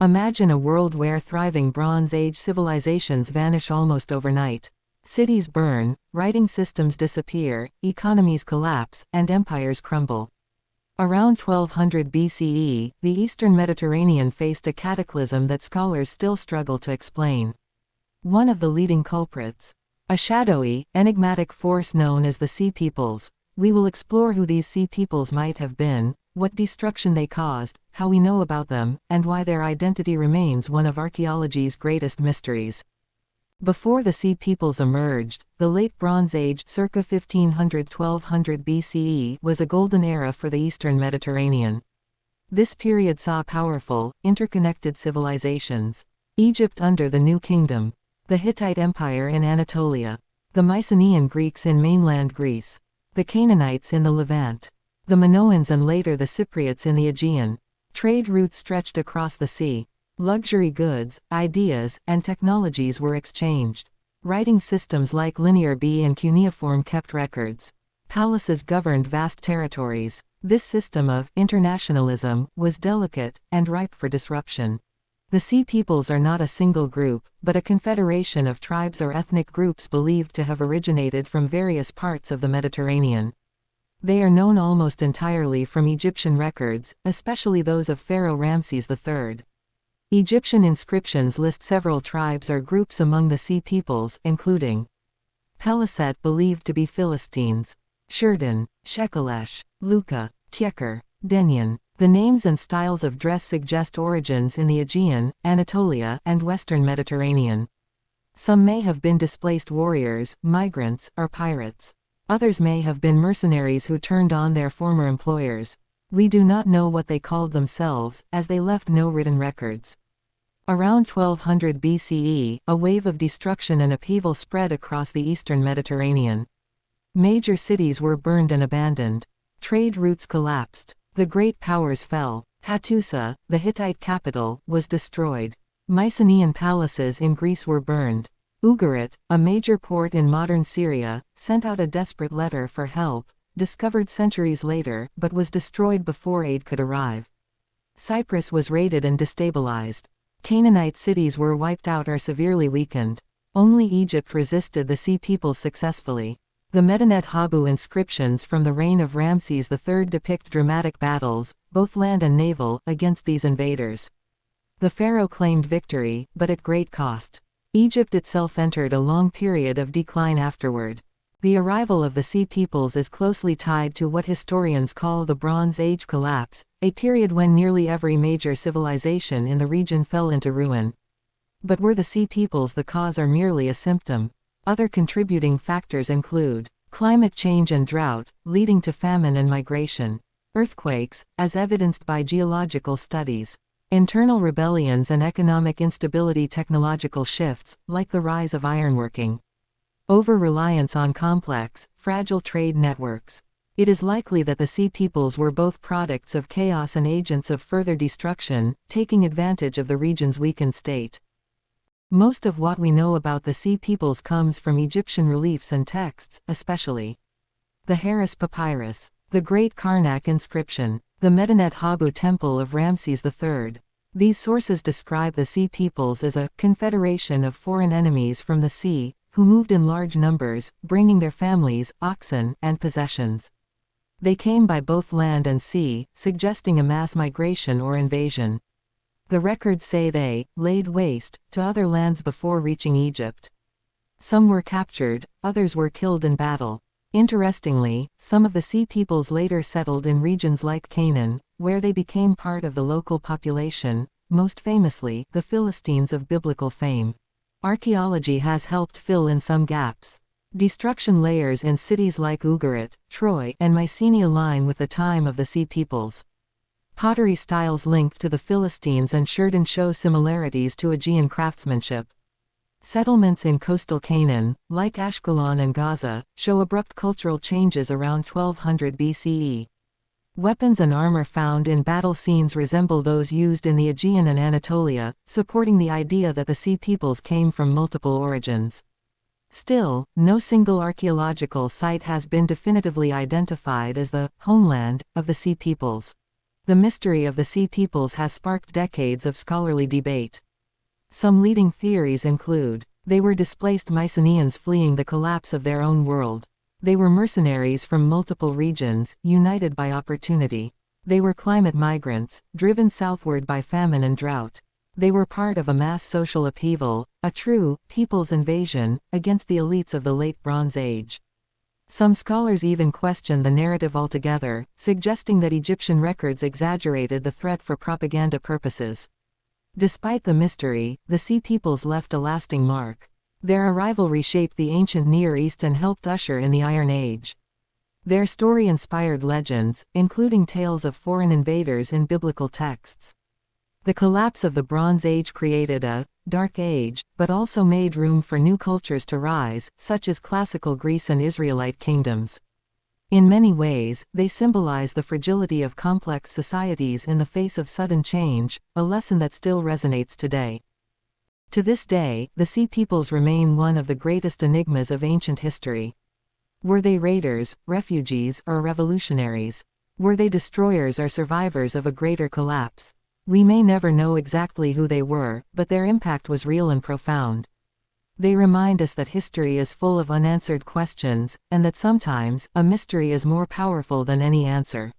Imagine a world where thriving Bronze Age civilizations vanish almost overnight. Cities burn, writing systems disappear, economies collapse, and empires crumble. Around 1200 BCE, the Eastern Mediterranean faced a cataclysm that scholars still struggle to explain. One of the leading culprits. A shadowy, enigmatic force known as the Sea Peoples. We will explore who these Sea Peoples might have been, what destruction they caused, how we know about them, and why their identity remains one of archaeology's greatest mysteries. Before the Sea Peoples emerged, the Late Bronze Age circa 1500–1200 BCE was a golden era for the Eastern Mediterranean. This period saw powerful, interconnected civilizations. Egypt under the New Kingdom. The Hittite Empire in Anatolia. The Mycenaean Greeks in mainland Greece. The Canaanites in the Levant. The Minoans and later the Cypriots in the Aegean. Trade routes stretched across the sea. Luxury goods, ideas, and technologies were exchanged. Writing systems like linear B and cuneiform kept records. Palaces governed vast territories. This system of internationalism was delicate and ripe for disruption. The Sea Peoples are not a single group, but a confederation of tribes or ethnic groups believed to have originated from various parts of the Mediterranean. They are known almost entirely from Egyptian records, especially those of Pharaoh Ramses III. Egyptian inscriptions list several tribes or groups among the Sea Peoples, including Peliset believed to be Philistines, Shurdan, Shekelesh, Luka, Tjeker, Denyen. The names and styles of dress suggest origins in the Aegean, Anatolia, and Western Mediterranean. Some may have been displaced warriors, migrants, or pirates. Others may have been mercenaries who turned on their former employers. We do not know what they called themselves, as they left no written records. Around 1200 BCE, a wave of destruction and upheaval spread across the Eastern Mediterranean. Major cities were burned and abandoned. Trade routes collapsed. The great powers fell. Hattusa, the Hittite capital, was destroyed. Mycenaean palaces in Greece were burned. Ugarit, a major port in modern Syria, sent out a desperate letter for help, discovered centuries later, but was destroyed before aid could arrive. Cyprus was raided and destabilized. Canaanite cities were wiped out or severely weakened. Only Egypt resisted the Sea Peoples successfully. The Medinet Habu inscriptions from the reign of Ramses III depict dramatic battles, both land and naval, against these invaders. The pharaoh claimed victory, but at great cost. Egypt itself entered a long period of decline afterward. The arrival of the Sea Peoples is closely tied to what historians call the Bronze Age collapse, a period when nearly every major civilization in the region fell into ruin. But were the Sea Peoples the cause or merely a symptom? Other contributing factors include climate change and drought, leading to famine and migration, earthquakes, as evidenced by geological studies, internal rebellions and economic instability, technological shifts, like the rise of ironworking, over-reliance on complex, fragile trade networks. It is likely that the Sea Peoples were both products of chaos and agents of further destruction, taking advantage of the region's weakened state. Most of what we know about the Sea Peoples comes from Egyptian reliefs and texts, especially the Harris Papyrus, the Great Karnak inscription, the Medinet Habu Temple of Ramses III. These sources describe the Sea Peoples as a confederation of foreign enemies from the sea, who moved in large numbers, bringing their families, oxen, and possessions. They came by both land and sea, suggesting a mass migration or invasion. The records say they laid waste to other lands before reaching Egypt. Some were captured, others were killed in battle. Interestingly, some of the Sea Peoples later settled in regions like Canaan, where they became part of the local population, most famously, the Philistines of biblical fame. Archaeology has helped fill in some gaps. Destruction layers in cities like Ugarit, Troy, and Mycenae align with the time of the Sea Peoples. Pottery styles linked to the Philistines and Shurdan show similarities to Aegean craftsmanship. Settlements in coastal Canaan, like Ashkelon and Gaza, show abrupt cultural changes around 1200 BCE. Weapons and armor found in battle scenes resemble those used in the Aegean and Anatolia, supporting the idea that the Sea Peoples came from multiple origins. Still, no single archaeological site has been definitively identified as the homeland of the Sea Peoples. The mystery of the Sea Peoples has sparked decades of scholarly debate. Some leading theories include: they were displaced Mycenaeans fleeing the collapse of their own world. They were mercenaries from multiple regions, united by opportunity. They were climate migrants, driven southward by famine and drought. They were part of a mass social upheaval, a true people's invasion, against the elites of the Late Bronze Age. Some scholars even question the narrative altogether, suggesting that Egyptian records exaggerated the threat for propaganda purposes. Despite the mystery, the Sea Peoples left a lasting mark. Their arrival reshaped the ancient Near East and helped usher in the Iron Age. Their story inspired legends, including tales of foreign invaders in biblical texts. The collapse of the Bronze Age created a dark age, but also made room for new cultures to rise, such as classical Greece and Israelite kingdoms. In many ways, they symbolize the fragility of complex societies in the face of sudden change, a lesson that still resonates today. To this day, the Sea Peoples remain one of the greatest enigmas of ancient history. Were they raiders, refugees, or revolutionaries? Were they destroyers or survivors of a greater collapse? We may never know exactly who they were, but their impact was real and profound. They remind us that history is full of unanswered questions, and that sometimes, a mystery is more powerful than any answer.